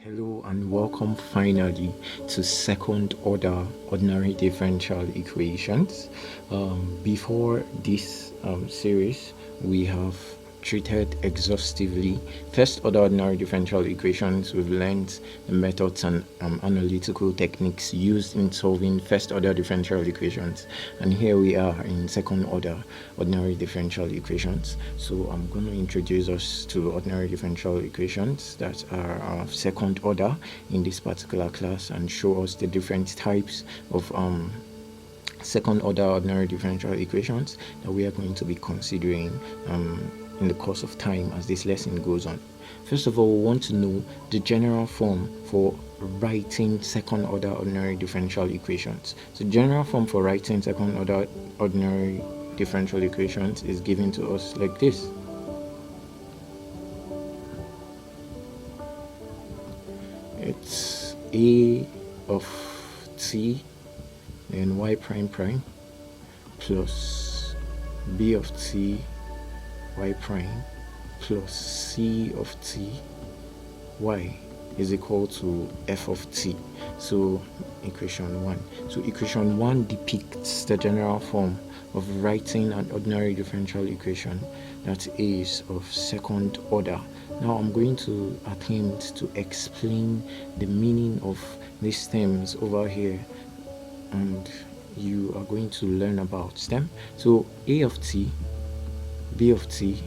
Hello and welcome finally to second order ordinary differential equations. Before this series, we have treated exhaustively first order ordinary differential equations. We've learned the methods and analytical techniques used in solving first order differential equations, and here we are in second order ordinary differential equations. So I'm going to introduce us to ordinary differential equations that are of second order in this particular class and show us the different types of second order ordinary differential equations that we are going to be considering in the course of time as this lesson goes on. First of all, we want to know the general form for writing second order ordinary differential equations. So general form for writing second order ordinary differential equations is given to us like this. It's a of t then y prime prime plus b of t y prime plus c of t y is equal to f of t. So equation 1. So equation 1 depicts the general form of writing an ordinary differential equation that is of second order. Now I'm going to attempt to explain the meaning of these terms over here, and you are going to learn about them. So a of t, b of t,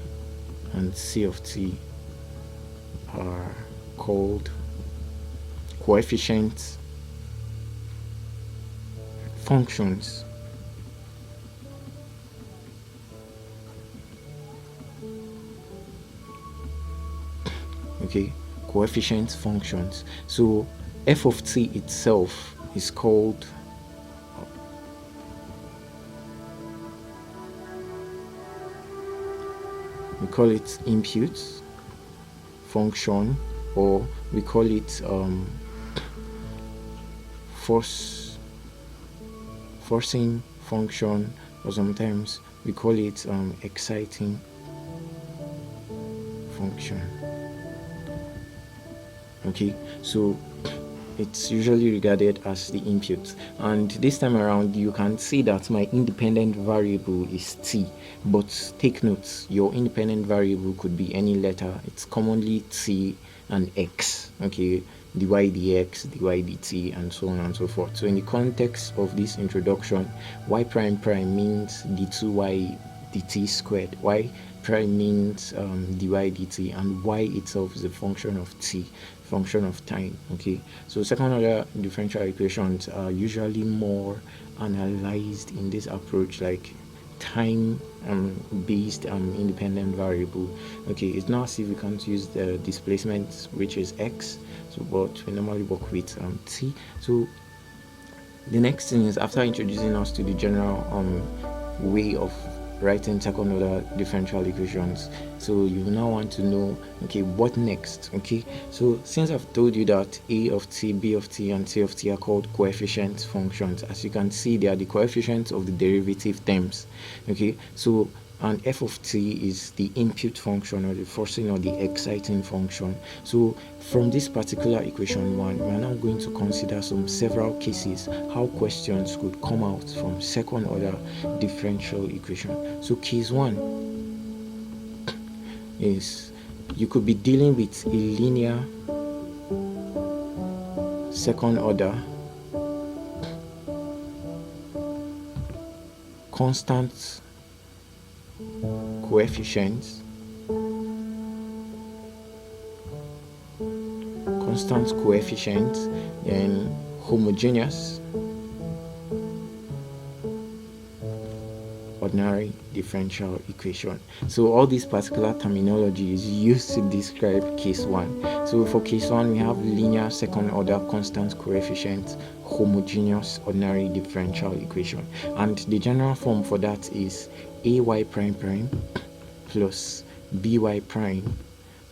and c of t are called coefficient functions. Okay, coefficient functions. So f of t itself is called we call it input function, or we call it forcing function, or sometimes we call it exciting function. Okay, so it's usually regarded as the input, and this time around you can see that my independent variable is t, but take note, your independent variable could be any letter. It's commonly t and x, okay, dy dx, dy dt, and so on and so forth. So in the context of this introduction, y prime prime means d2y dt squared, y prime means dy dt, and y itself is a function of t, function of time. Okay, so second order differential equations are usually more analyzed in this approach, like time based independent variable. Okay, it's not as if we can't use the displacement, which is x, so but we normally work with t. So the next thing is, after introducing us to the general way of writing second order differential equations, so you now want to know, okay, what next? Okay, so since I've told you that a of t, b of t, and c of t are called coefficient functions, as you can see, they are the coefficients of the derivative terms. Okay, so and f of t is the input function, or the forcing or the exciting function. So from this particular equation 1, we are now going to consider several cases how questions could come out from second order differential equation. So case 1 is, you could be dealing with a linear second order constant coefficients, then homogeneous ordinary differential equation. So all this particular terminology is used to describe case 1. So for case 1, we have linear second order constant coefficient homogeneous ordinary differential equation, and the general form for that is ay prime prime plus by prime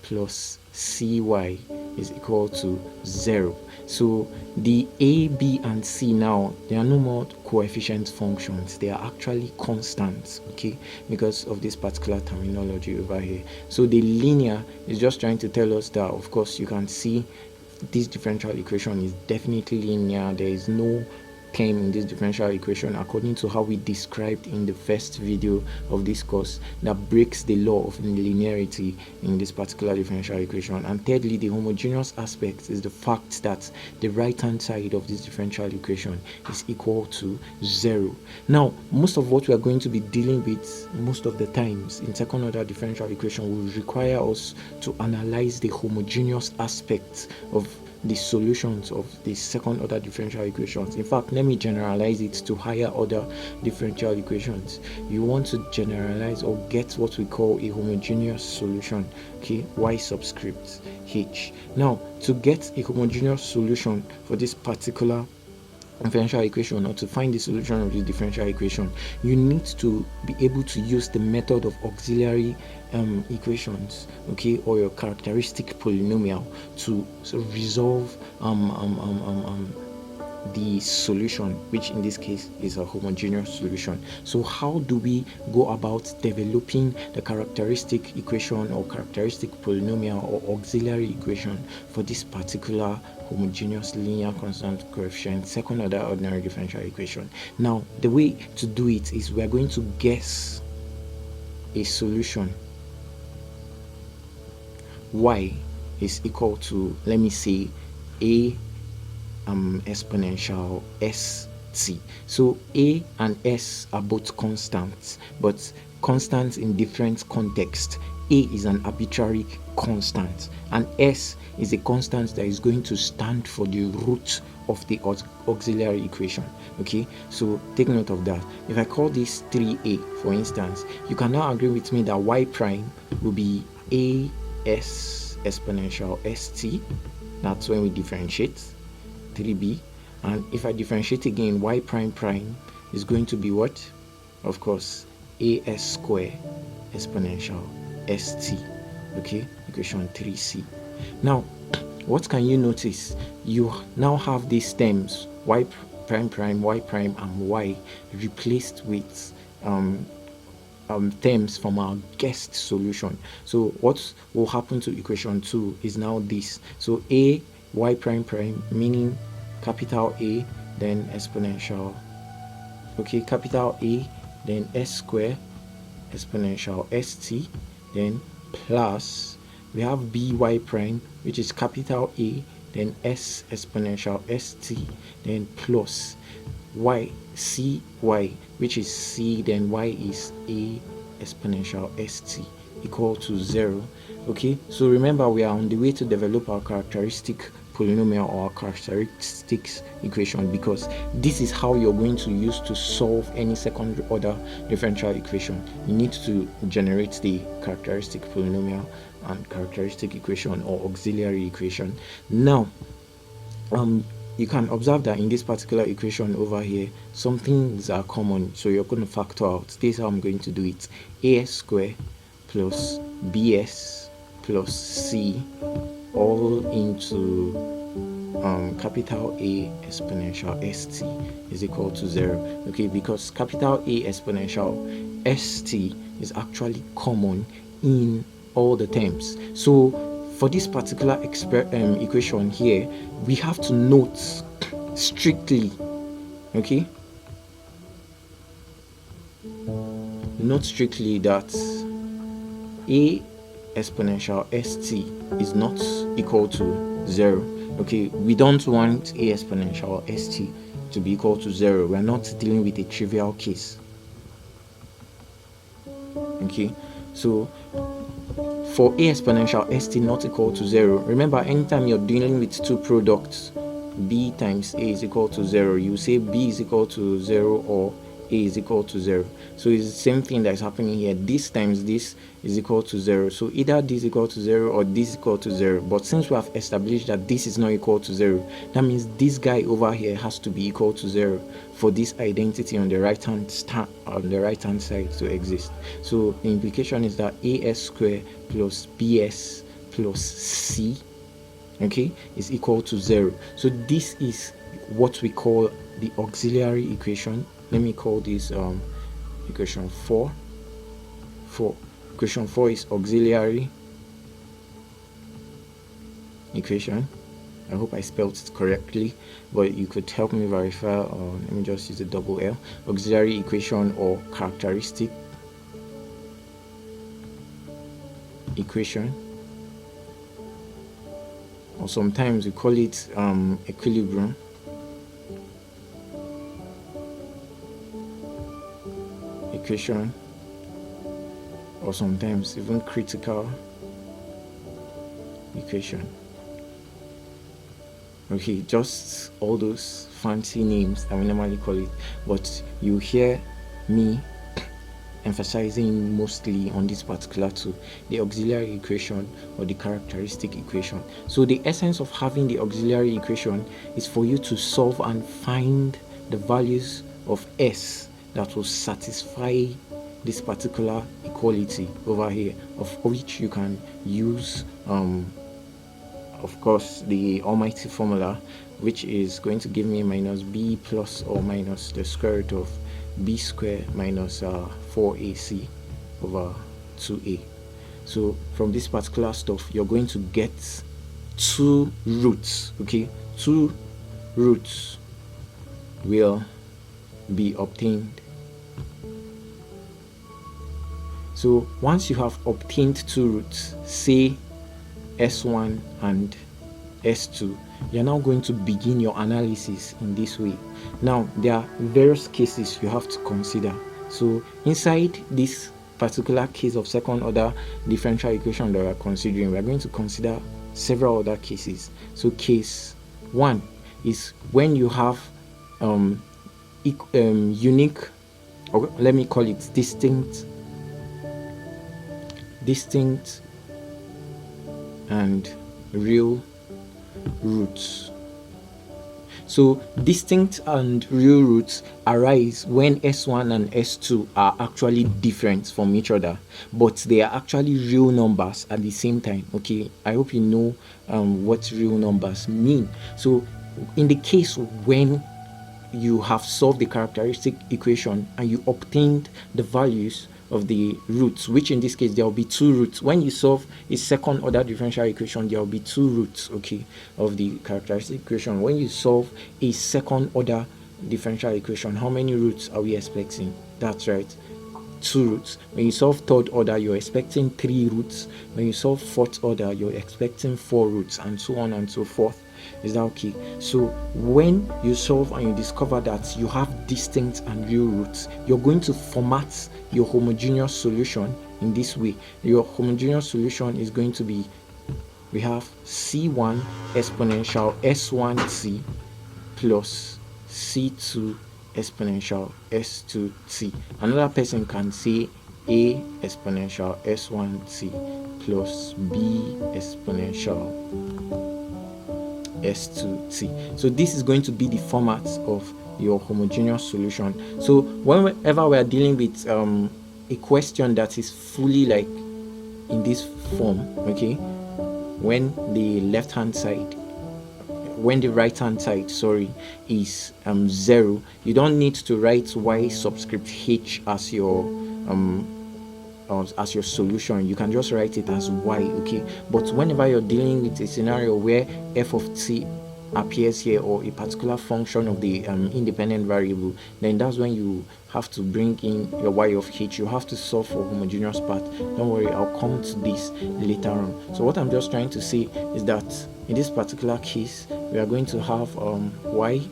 plus cy is equal to 0. So the a, b, and c now, they are no more coefficient functions, they are actually constants, okay, because of this particular terminology over here. So the linear is just trying to tell us that, of course, you can see this differential equation is definitely linear. There is no term in this differential equation, according to how we described in the first video of this course, that breaks the law of linearity in this particular differential equation. And thirdly, the homogeneous aspect is the fact that the right hand side of this differential equation is equal to 0. Now, most of what we are going to be dealing with most of the times in second order differential equation will require us to analyze the homogeneous aspects of the solutions of the second order differential equations. In fact, let me generalize it to higher order differential equations. You want to generalize or get what we call a homogeneous solution, okay, y subscript h. Now, to get a homogeneous solution for this particular differential equation, or to find the solution of the differential equation, you need to be able to use the method of auxiliary equations, okay, or your characteristic polynomial to resolve the solution, which in this case is a homogeneous solution. So how do we go about developing the characteristic equation or characteristic polynomial or auxiliary equation for this particular homogeneous linear constant coefficient second order ordinary differential equation? Now, the way to do it is we are going to guess a solution. Y is equal to, let me say, a exponential st. So a and s are both constants, but constants in different contexts. A is an arbitrary constant, and s is a constant that is going to stand for the root of the auxiliary equation. Okay, so take note of that. If I call this 3a, for instance, you can now agree with me that y prime will be a s exponential st. That's when we differentiate. 3b, and if I differentiate again, y prime prime is going to be what? Of course, as square exponential st. Okay, equation 3c. Now, what can you notice? You now have these terms y prime prime, y prime, and y replaced with terms from our guessed solution. So what will happen to equation 2 is now this. So a y prime prime, meaning capital A, then exponential, okay, capital A, then s square exponential st, then plus we have by prime, which is capital A, then s exponential st, then plus y cy, which is c, then y is a exponential st, equal to 0. Okay, so remember, we are on the way to develop our characteristic polynomial or characteristics equation, because this is how you're going to use to solve any second order differential equation. You need to generate the characteristic polynomial and characteristic equation or auxiliary equation. Now, you can observe that in this particular equation over here, some things are common, so you're going to factor out. This is how I'm going to do it. As square plus bs plus c all into capital A exponential st is equal to 0. Okay, because capital A exponential st is actually common in all the terms. So for this particular equation here, we have to note strictly, okay, note strictly that a exponential st is not equal to 0. Okay, we don't want a exponential st to be equal to 0. We're not dealing with a trivial case. Okay, so for a exponential st not equal to 0, remember, anytime you're dealing with two products, b times a is equal to 0, you say b is equal to 0 or a is equal to 0. So it's the same thing that's happening here. This times this is equal to 0. So either this is equal to 0 or this is equal to 0. But since we have established that this is not equal to 0, that means this guy over here has to be equal to 0 for this identity on the right hand side to exist. So the implication is that as squared plus bs plus c, okay, is equal to 0. So this is what we call the auxiliary equation. Let me call this equation 4. Equation 4 is auxiliary equation. I hope I spelled it correctly, but you could help me verify, or let me just use a double L, auxiliary equation or characteristic equation, or sometimes we call it equilibrium. Equation, or sometimes even critical equation. Okay, just all those fancy names that we normally call it, but you hear me emphasizing mostly on this particular two, the auxiliary equation or the characteristic equation. So the essence of having the auxiliary equation is for you to solve and find the values of S that will satisfy this particular equality over here, of which you can use of course the almighty formula, which is going to give me minus b plus or minus the square root of b squared minus 4ac over 2a. So from this particular stuff, you're going to get two roots. Okay, two roots will be obtained. So once you have obtained two roots, say S1 and S2, you're now going to begin your analysis in this way. Now, there are various cases you have to consider. So inside this particular case of second order differential equation that we're considering, we're going to consider several other cases. So case 1 is when you have unique, or let me call it distinct and real roots. So distinct and real roots arise when S1 and S2 are actually different from each other, but they are actually real numbers at the same time. Okay, I hope you know what real numbers mean. So in the case when you have solved the characteristic equation and you obtained the values of the roots, which in this case there will be two roots. When you solve a second order differential equation, there will be two roots, okay, of the characteristic equation. When you solve a second order differential equation, how many roots are we expecting? That's right, two roots. When you solve third order, you're expecting three roots. When you solve fourth order, you're expecting four roots, and so on and so forth. Is that okay? So when you solve and you discover that you have distinct and real roots, you're going to format your homogeneous solution in this way. Your homogeneous solution is going to be, we have C1 exponential S1t plus C2 exponential S2t. Another person can say A exponential S1t plus B exponential S2t. So this is going to be the format of your homogeneous solution. So whenever we are dealing with a question that is fully like in this form, okay, when the right hand side is 0, you don't need to write y subscript h as your solution. You can just write it as y, okay. But whenever you're dealing with a scenario where f of t appears here, or a particular function of the independent variable, then that's when you have to bring in your y of h. You have to solve for homogeneous part. Don't worry, I'll come to this later on. So what I'm just trying to say is that in this particular case, we are going to have y,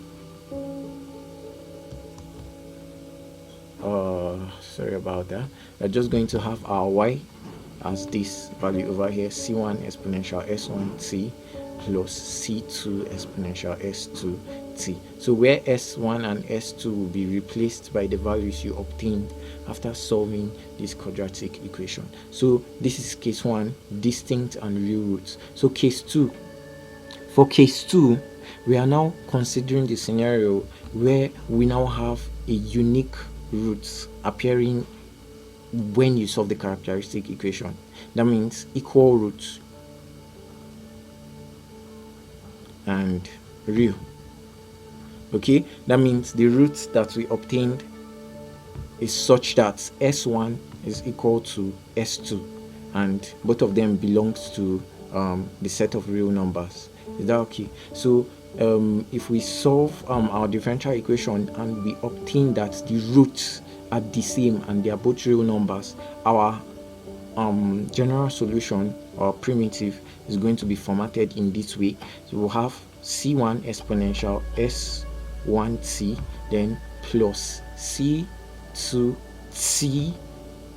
sorry about that, we're just going to have our y as this value over here, C1 exponential S1t plus C2 exponential S2t. So where S1 and S2 will be replaced by the values you obtained after solving this quadratic equation. So this is case 1, distinct and real roots. So case 2, for case 2, we are now considering the scenario where we now have a unique roots appearing when you solve the characteristic equation. That means equal roots and real. Okay, that means the roots that we obtained is such that S1 is equal to S2, and both of them belongs to the set of real numbers Is that okay? So if we solve our differential equation and we obtain that the roots are the same and they are both real numbers, our general solution or primitive is going to be formatted in this way. So we'll have c1 exponential s1t, then plus c2t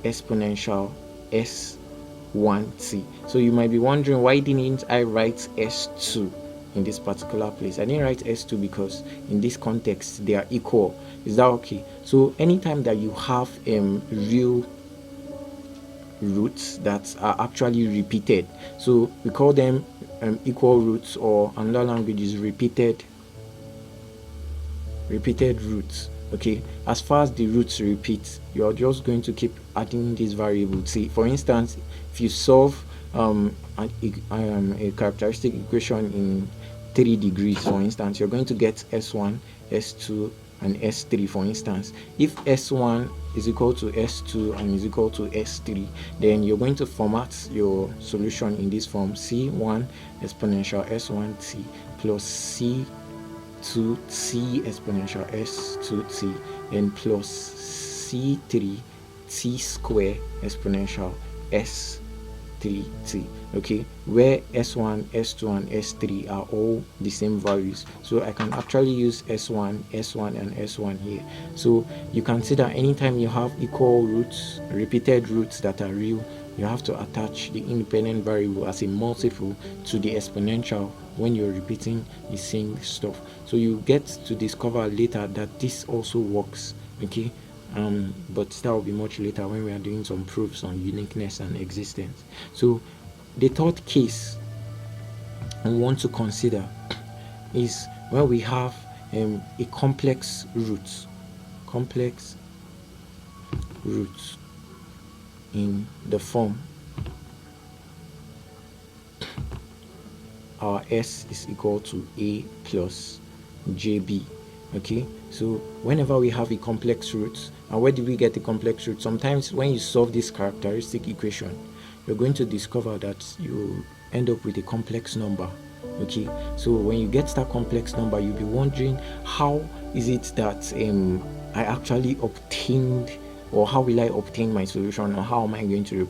exponential s1t. So you might be wondering, why didn't I write s2 in this particular place? I didn't write s2 because in this context they are equal. Is that okay? So anytime that you have real roots that are actually repeated, so we call them equal roots, or another language is repeated roots. Okay, as far as the roots repeat, you're just going to keep adding this variable. See, for instance, if you solve a characteristic equation in 3 degrees, for instance, you're going to get s1, s2 and s3. For instance, if s1 is equal to s2 and is equal to s3, then you're going to format your solution in this form: c1 exponential s1t plus c2t exponential s2t, and plus c3t square exponential s3t. Okay, where s1, s2 and s3 are all the same values, so I can actually use s1, and s1 here. So you can see that anytime you have equal roots, repeated roots that are real, you have to attach the independent variable as a multiple to the exponential when you're repeating the same stuff. So you get to discover later that this also works. Okay, but that will be much later when we are doing some proofs on uniqueness and existence. So the third case I want to consider is where we have a complex root in the form our s is equal to a plus jb. Okay, so whenever we have a complex root, and where do we get the complex root? Sometimes when you solve this characteristic equation, you're going to discover that you end up with a complex number. Okay, so when you get that complex number, you'll be wondering, how is it that I actually obtained, or how will I obtain my solution, or how am I going to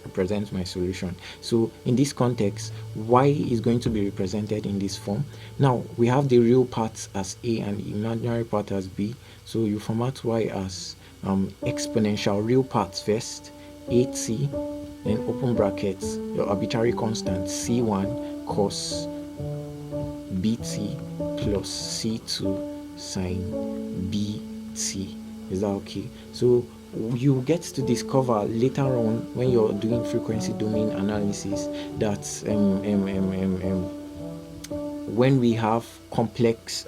represent my solution? So in this context, y is going to be represented in this form. Now we have the real part as a and the imaginary part as b, so you format y as exponential real parts first, at, then open brackets, your arbitrary constant c1 cos bt plus c2 sine bt. Is that okay? So you get to discover later on when you're doing frequency domain analysis that when we have complex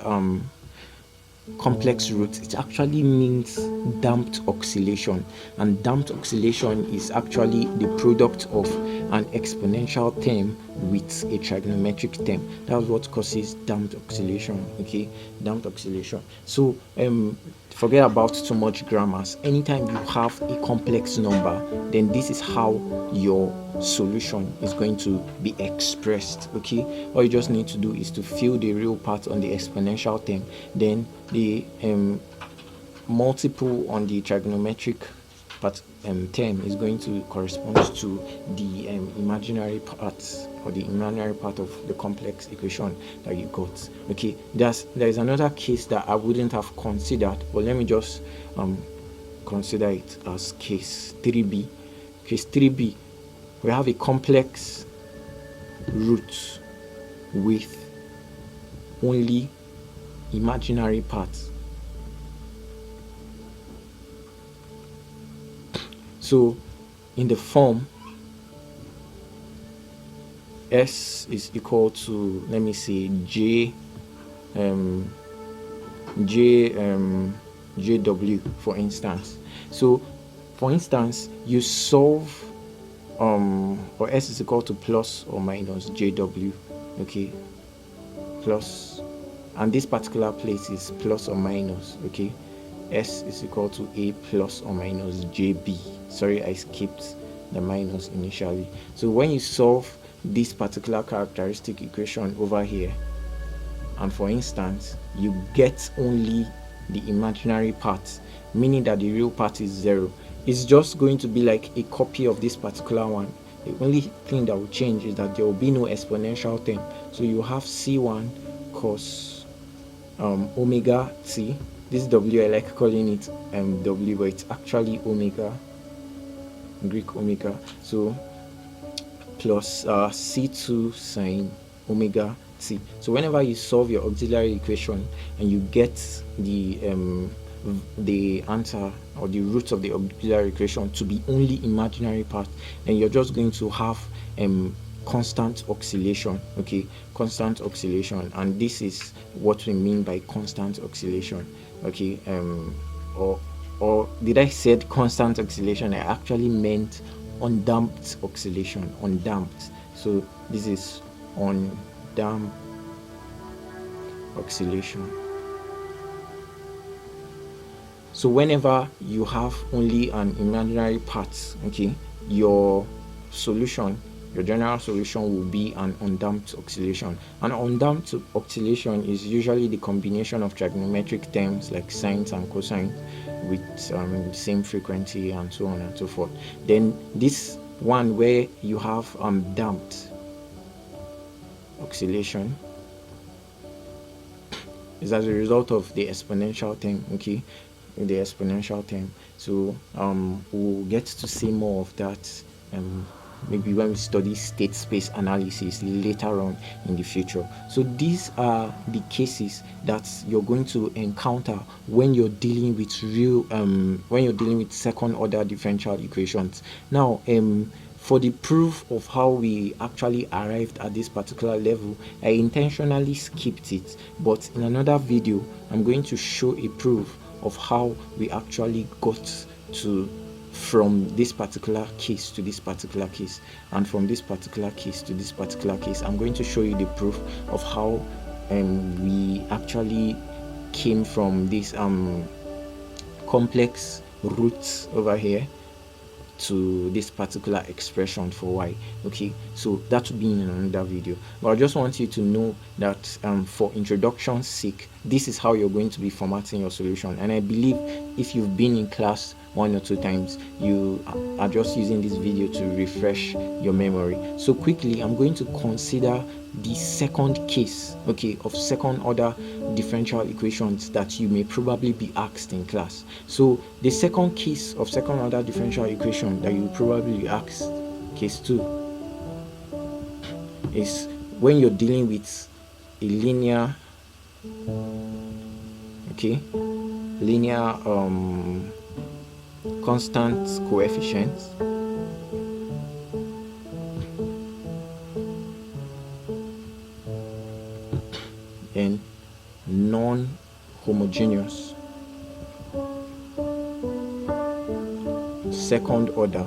roots, it actually means damped oscillation, and damped oscillation is actually the product of an exponential term with a trigonometric term. That's what causes damped oscillation. Okay, damped oscillation. So forget about too much grammars. Anytime you have a complex number, then this is how your solution is going to be expressed. Okay, all you just need to do is to fill the real part on the exponential term, then the multiple on the trigonometric part term is going to correspond to the imaginary part, or the imaginary part of the complex equation that you got. Okay, there is another case that I wouldn't have considered, but let me just consider it as case 3b. Case 3b, we have a complex root with only imaginary parts. So in the form s is equal to, let me say, jw, for instance. So for instance, you solve or s is equal to plus or minus jw. Okay, plus, and this particular place is plus or minus. Okay, s is equal to a plus or minus jb. Sorry, I skipped the minus initially. So when you solve this particular characteristic equation over here, and for instance you get only the imaginary part, meaning that the real part is 0, it's just going to be like a copy of this particular one. The only thing that will change is that there will be no exponential term. So you have c1 cos omega t. This w, I like calling it w, but it's actually omega, Greek omega. So plus c2 sine omega t. So whenever you solve your auxiliary equation and you get the answer or the root of the auxiliary equation to be only imaginary part, then you're just going to have constant oscillation. Okay, constant oscillation, and this is what we mean by constant oscillation. Okay, or did I said constant oscillation? I actually meant undamped oscillation. Undamped. So this is undamped oscillation. So whenever you have only an imaginary part, okay, your solution, your general solution will be an undamped oscillation. An undamped oscillation is usually the combination of trigonometric terms like sines and cosines with same frequency and so on and so forth. Then this one where you have damped oscillation is as a result of the exponential term. Okay, the exponential term. So we'll get to see more of that maybe when we study state space analysis later on in the future. So these are the cases that you're going to encounter when you're dealing with when you're dealing with second order differential equations. Now for the proof of how we actually arrived at this particular level, I intentionally skipped it, but in another video I'm going to show a proof of how we actually got to from this particular case to this particular case, and from this particular case to this particular case. I'm going to show you the proof of how we actually came from this complex roots over here to this particular expression for y. Okay, so that will be in another video, but I just want you to know that for introduction's sake, this is how you're going to be formatting your solution. And I believe if you've been in class 1 or 2 times, you are just using this video to refresh your memory. So quickly, I'm going to consider the second case, okay, of second order differential equations that you may probably be asked in class. So the second case of second order differential equation that you will probably be asked, case 2, is when you're dealing with a linear, okay, linear constant coefficients and non-homogeneous second order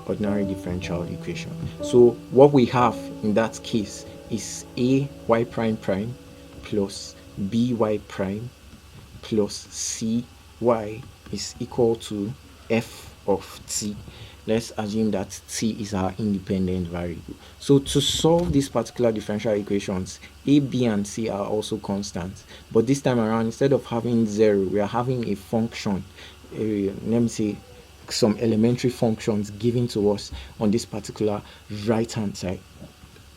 ordinary differential equation. So what we have in that case is a y prime prime plus by prime plus cy is equal to f of t. Let's assume that t is our independent variable. So to solve these particular differential equations, a, b, and c are also constants, but this time around, instead of having 0, we are having a function, let me say some elementary functions given to us on this particular right hand side,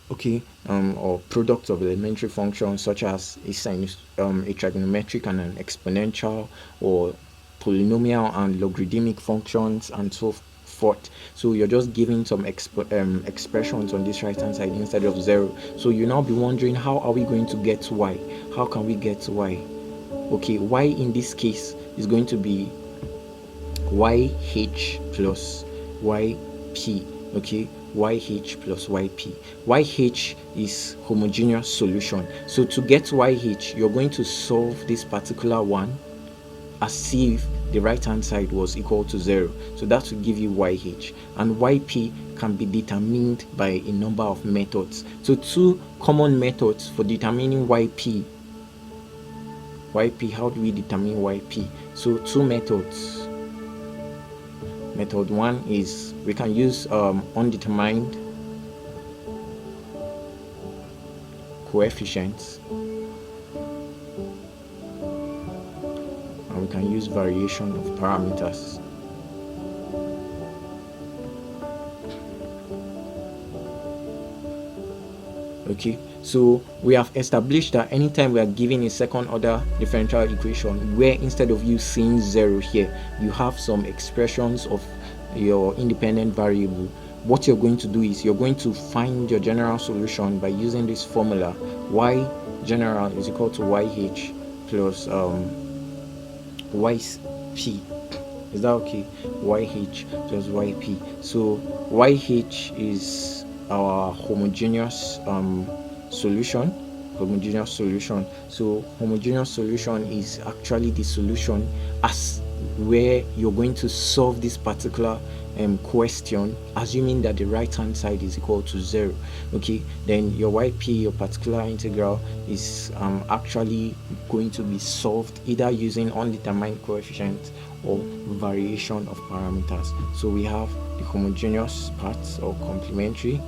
okay, or products of elementary functions such as a trigonometric and an exponential, or polynomial and logarithmic functions, and so forth. So you're just giving some expressions on this right hand side instead of 0. So you now be wondering, how are we going to get y? How can we get y? Okay, y in this case is going to be yh plus yp. Okay, yh plus yp. Yh is homogeneous solution. So to get yh, you're going to solve this particular one as if the right hand side was equal to 0. So that will give you yh, and yp can be determined by a number of methods. So 2 common methods for determining yp. How do we determine yp? So 2 methods. Method 1 is we can use undetermined coefficients, and we can use variation of parameters. Okay, so we have established that anytime we are given a second order differential equation where instead of you seeing 0 here, you have some expressions of your independent variable, what you're going to do is you're going to find your general solution by using this formula: y general is equal to yh plus yp. Is that okay? Yh plus yp. So yh is our homogeneous solution. So homogeneous solution is actually the solution as where you're going to solve this particular question, assuming that the right hand side is equal to 0. Okay, then your yp, your particular integral, is actually going to be solved either using undetermined coefficient or variation of parameters. So we have the homogeneous parts or complementary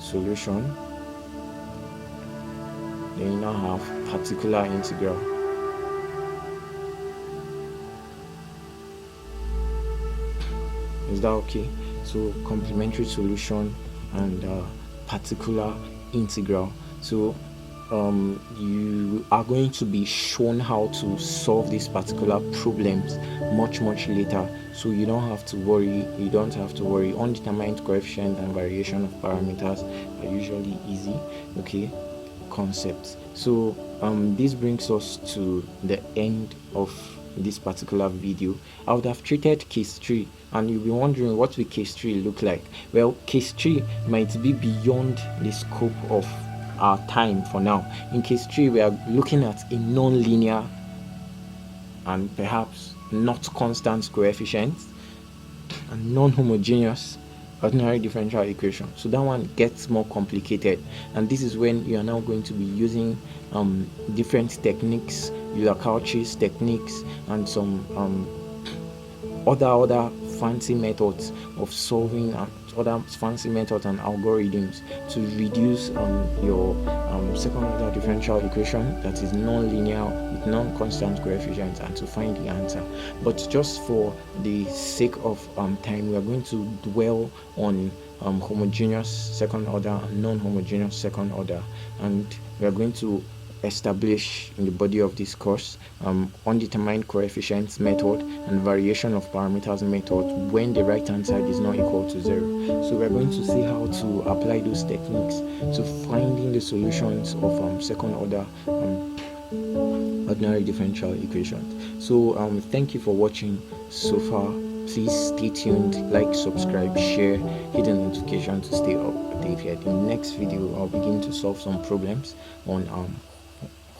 solution, then you now have particular integral. Is that okay? So complementary solution and particular integral. So you are going to be shown how to solve these particular problems much later, so you don't have to worry. Undetermined coefficient and variation of parameters are usually easy, okay, concepts. So this brings us to the end of this particular video. I would have treated case 3, and you'll be wondering what will case 3 look like. Well, case 3 might be beyond the scope of our time for now. In case 3, we are looking at a non-linear and perhaps not constant coefficient and non-homogeneous ordinary differential equation. So that one gets more complicated, and this is when you are now going to be using different techniques, Euler-Cauchy's techniques, and some other fancy methods of solving, other fancy methods and algorithms to reduce your second order differential equation that is non-linear with non-constant coefficients, and to find the answer. But just for the sake of time, we are going to dwell on homogeneous second order and non-homogeneous second order, and we are going to establish in the body of this course undetermined coefficients method and variation of parameters method when the right hand side is not equal to 0. So we're going to see how to apply those techniques to finding the solutions of second order ordinary differential equations. So thank you for watching so far. Please stay tuned, like, subscribe, share, hit the notification to stay updated. In the next video, I'll begin to solve some problems on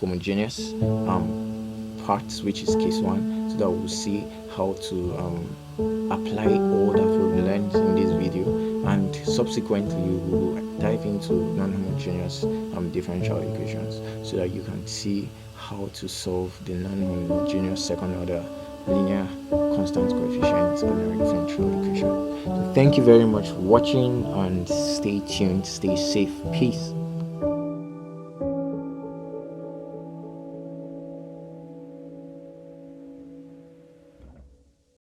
homogeneous parts, which is case 1, so that we'll see how to apply all that we've learned in this video, and subsequently we'll dive into non-homogeneous differential equations so that you can see how to solve the non-homogeneous second order linear constant coefficient ordinary differential equation. So thank you very much for watching, and stay tuned, stay safe, peace.